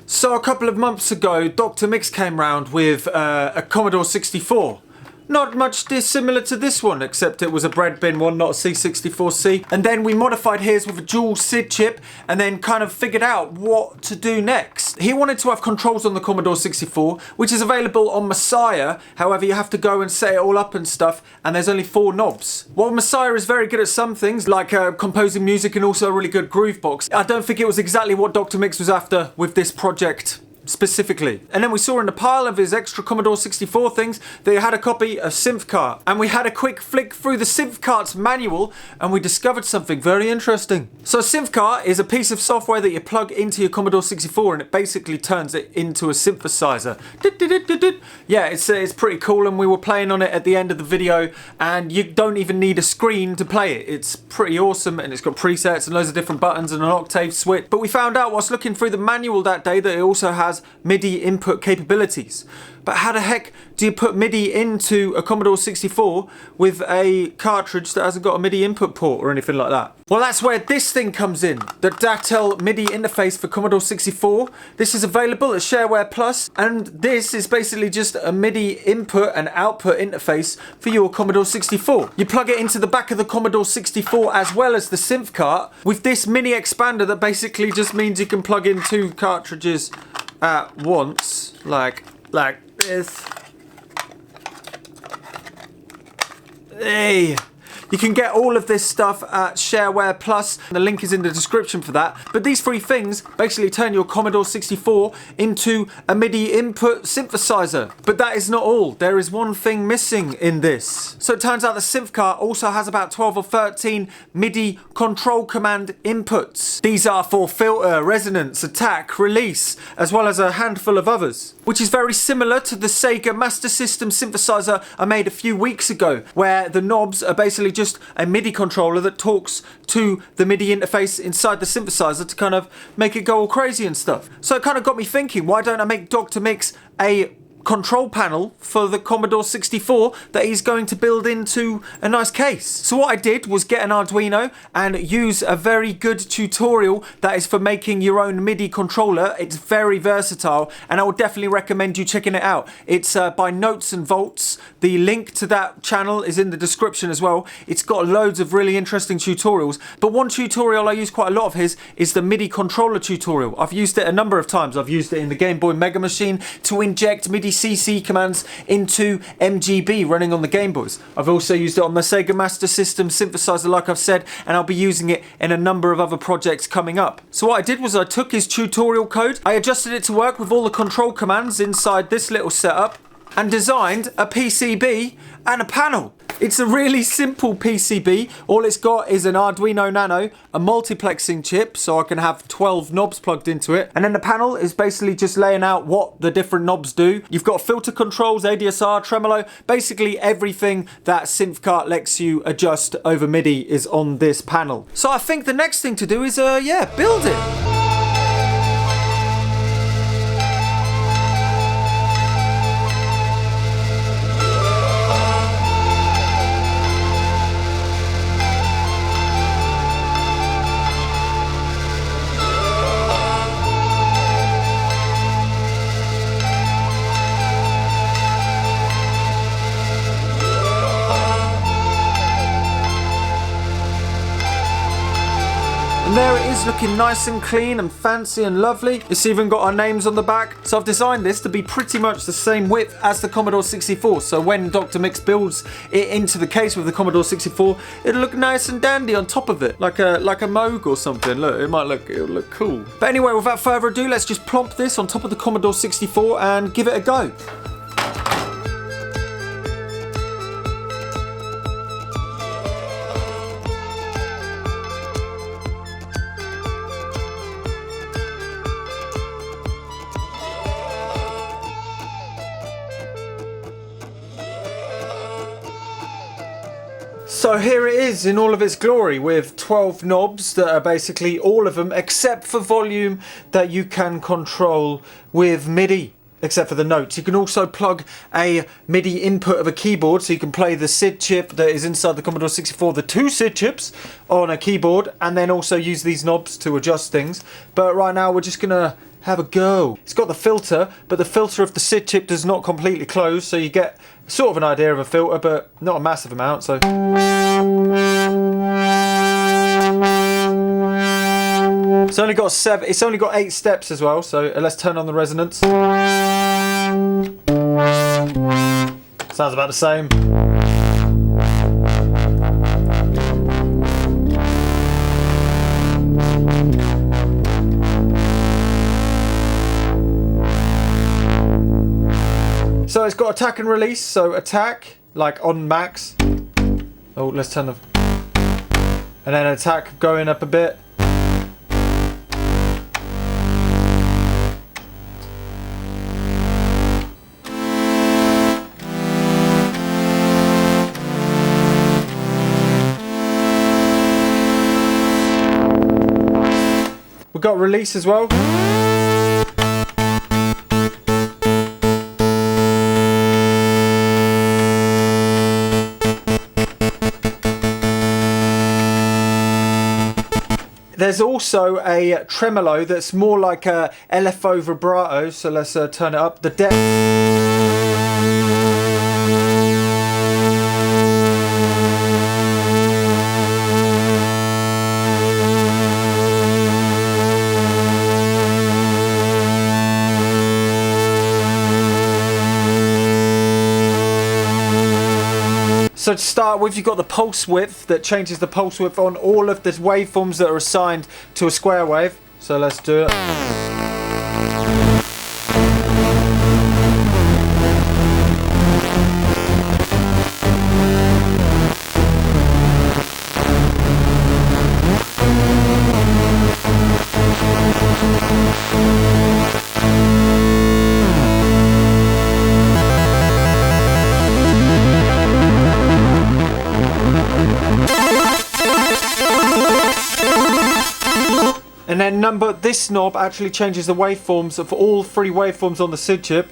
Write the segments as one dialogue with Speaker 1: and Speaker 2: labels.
Speaker 1: So a couple of months ago, Dr. Mix came round with a Commodore 64. Not much dissimilar to this one, except it was a bread bin one, not a C64C. And then we modified his with a dual SID chip and then kind of figured out what to do next. He wanted to have controls on the Commodore 64, which is available on Messiah. However, you have to go and set it all up and stuff, and there's only 4 knobs. While Messiah is very good at some things, like composing music and also a really good groove box, I don't think it was exactly what Dr. Mix was after with this project specifically. And then we saw in the pile of his extra Commodore 64 things that he had a copy of Cynthcart, and we had a quick flick through the Cynthcart's manual and we discovered something very interesting. So Cynthcart is a piece of software that you plug into your Commodore 64 and it basically turns it into a synthesizer. Yeah, it's pretty cool, and we were playing on it at the end of the video, and you don't even need a screen to play it. It's pretty awesome, and it's got presets and loads of different buttons and an octave switch. But we found out whilst looking through the manual that day that it also has MIDI input capabilities. But how the heck do you put MIDI into a Commodore 64 with a cartridge that hasn't got a MIDI input port or anything like that? Well, that's where this thing comes in, the Datel MIDI interface for Commodore 64. This is available at Shareware Plus, and this is basically just a MIDI input and output interface for your Commodore 64. You plug it into the back of the Commodore 64 as well as the Cynthcart with this mini expander that basically just means you can plug in 2 cartridges at once, like this. Hey. You can get all of this stuff at Shareware Plus. The link is in the description for that. But these 3 things basically turn your Commodore 64 into a MIDI input synthesizer. But that is not all. There is one thing missing in this. So it turns out the Cynthcart also has about 12 or 13 MIDI control command inputs. These are for filter, resonance, attack, release, as well as a handful of others, which is very similar to the Sega Master System synthesizer I made a few weeks ago, where the knobs are basically just a MIDI controller that talks to the MIDI interface inside the synthesizer to kind of make it go all crazy and stuff. So it kind of got me thinking, why don't I make Dr. Mix a control panel for the Commodore 64 that he's going to build into a nice case? So what I did was get an Arduino and use a very good tutorial that is for making your own MIDI controller. It's very versatile, and I would definitely recommend you checking it out. It's by Notes and Volts. The link to that channel is in the description as well. It's got loads of really interesting tutorials, but one tutorial I use quite a lot of his is the MIDI controller tutorial. I've used it a number of times. I've used it in the Game Boy Mega Machine to inject MIDI CC commands into MGB running on the Game Boys. I've also used it on the Sega Master System synthesizer, like I've said, and I'll be using it in a number of other projects coming up. So what I did was I took his tutorial code, I adjusted it to work with all the control commands inside this little setup, and designed a PCB and a panel. It's a really simple PCB. All it's got is an Arduino Nano, a multiplexing chip, so I can have 12 knobs plugged into it. And then the panel is basically just laying out what the different knobs do. You've got filter controls, ADSR, tremolo, basically everything that Cynthcart lets you adjust over MIDI is on this panel. So I think the next thing to do is, build it. And there it is, looking nice and clean and fancy and lovely. It's even got our names on the back. So I've designed this to be pretty much the same width as the Commodore 64. So when Dr. Mix builds it into the case with the Commodore 64, it'll look nice and dandy on top of it, like a Moog or something. Look, it'll look cool. But anyway, without further ado, let's just plonk this on top of the Commodore 64 and give it a go. So here it is in all of its glory with 12 knobs that are basically all of them except for volume that you can control with MIDI, except for the notes. You can also plug a MIDI input of a keyboard, so you can play the SID chip that is inside the Commodore 64, the 2 SID chips on a keyboard, and then also use these knobs to adjust things. But right now we're just gonna have a go. It's got the filter, but the filter of the SID chip does not completely close, so you get sort of an idea of a filter, but not a massive amount. So it's only got 7. It's only got 8 steps as well. So let's turn on the resonance. Sounds about the same. So it's got attack and release. So attack, like on max. Oh, let's turn the... And then attack going up a bit. We've got release as well. There's also a tremolo that's more like a LFO vibrato, so let's turn it up. The depth. So to start with, you've got the pulse width that changes the pulse width on all of the waveforms that are assigned to a square wave. So let's do it. And then this knob actually changes the waveforms of all 3 waveforms on the SID chip.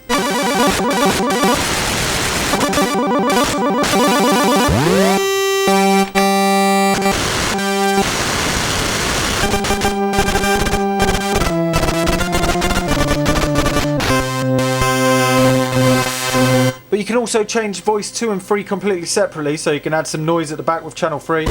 Speaker 1: But you can also change voice 2 and 3 completely separately, so you can add some noise at the back with channel 3.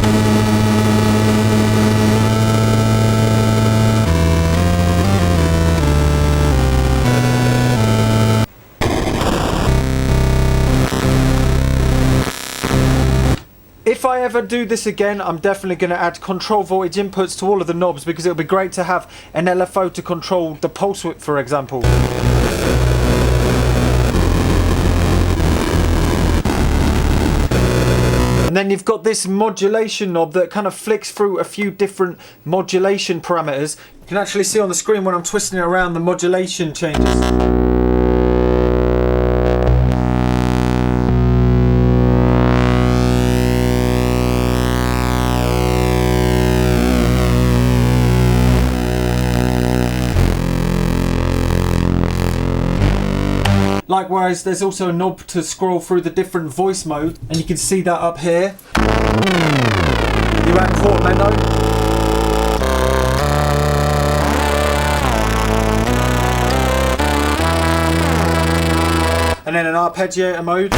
Speaker 1: If I ever do this again, I'm definitely going to add control voltage inputs to all of the knobs, because it would be great to have an LFO to control the pulse width, for example. And then you've got this modulation knob that kind of flicks through a few different modulation parameters. You can actually see on the screen when I'm twisting it around, the modulation changes. Likewise, there's also a knob to scroll through the different voice modes, and you can see that up here. You add portamento. And then an arpeggiator mode.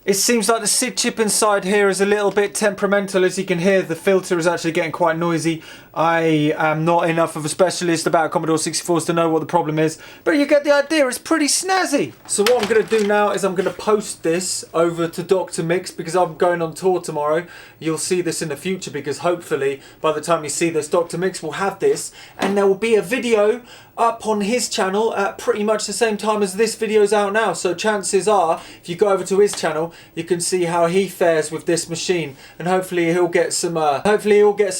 Speaker 1: It seems like the SID chip inside here is a little bit temperamental. As you can hear, the filter is actually getting quite noisy. I am not enough of a specialist about Commodore 64s to know what the problem is, but you get the idea, it's pretty snazzy. So what I'm going to do now is I'm going to post this over to Dr. Mix, because I'm going on tour tomorrow. You'll see this in the future, because hopefully by the time you see this, Dr. Mix will have this, and there will be a video up on his channel at pretty much the same time as this video's out now. So chances are, if you go over to his channel, you can see how he fares with this machine, and hopefully he'll get some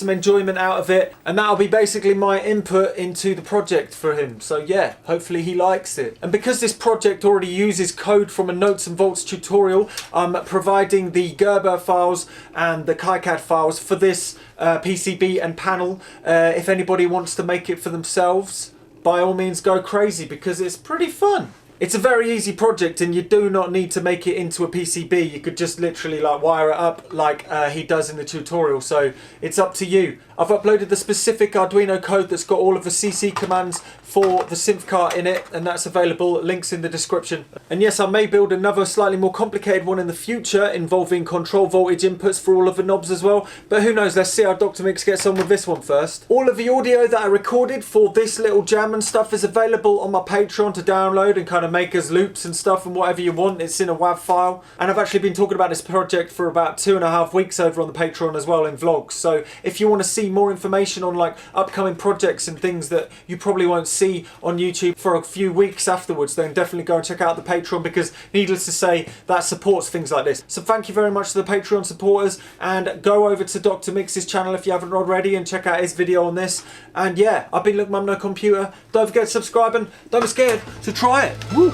Speaker 1: enjoyment out of it, and that'll be basically my input into the project for him. So yeah, hopefully he likes it. And because this project already uses code from a Notes and Volts tutorial, I'm providing the Gerber files and the KiCad files for this PCB and panel. If anybody wants to make it for themselves, by all means go crazy, because it's pretty fun. It's a very easy project, and you do not need to make it into a PCB. You could just literally like wire it up like he does in the tutorial, so it's up to you. I've uploaded the specific Arduino code that's got all of the CC commands for the Cynthcart in it, and that's available, links in the description. And yes, I may build another slightly more complicated one in the future involving control voltage inputs for all of the knobs as well, but who knows, let's see how Dr. Mix gets on with this one first. All of the audio that I recorded for this little jam and stuff is available on my Patreon to download and kind of make as loops and stuff and whatever you want. It's in a WAV file, and I've actually been talking about this project for about 2.5 weeks over on the Patreon as well in vlogs. So if you want to see more information on like upcoming projects and things that you probably won't see on YouTube for a few weeks afterwards, then definitely go and check out the Patreon, because needless to say, that supports things like this. So thank you very much to the Patreon supporters, and go over to Dr. Mix's channel if you haven't already and check out his video on this. And yeah, I've been Look Mum No Computer. Don't forget to subscribe, and don't be scared to try it. Woo!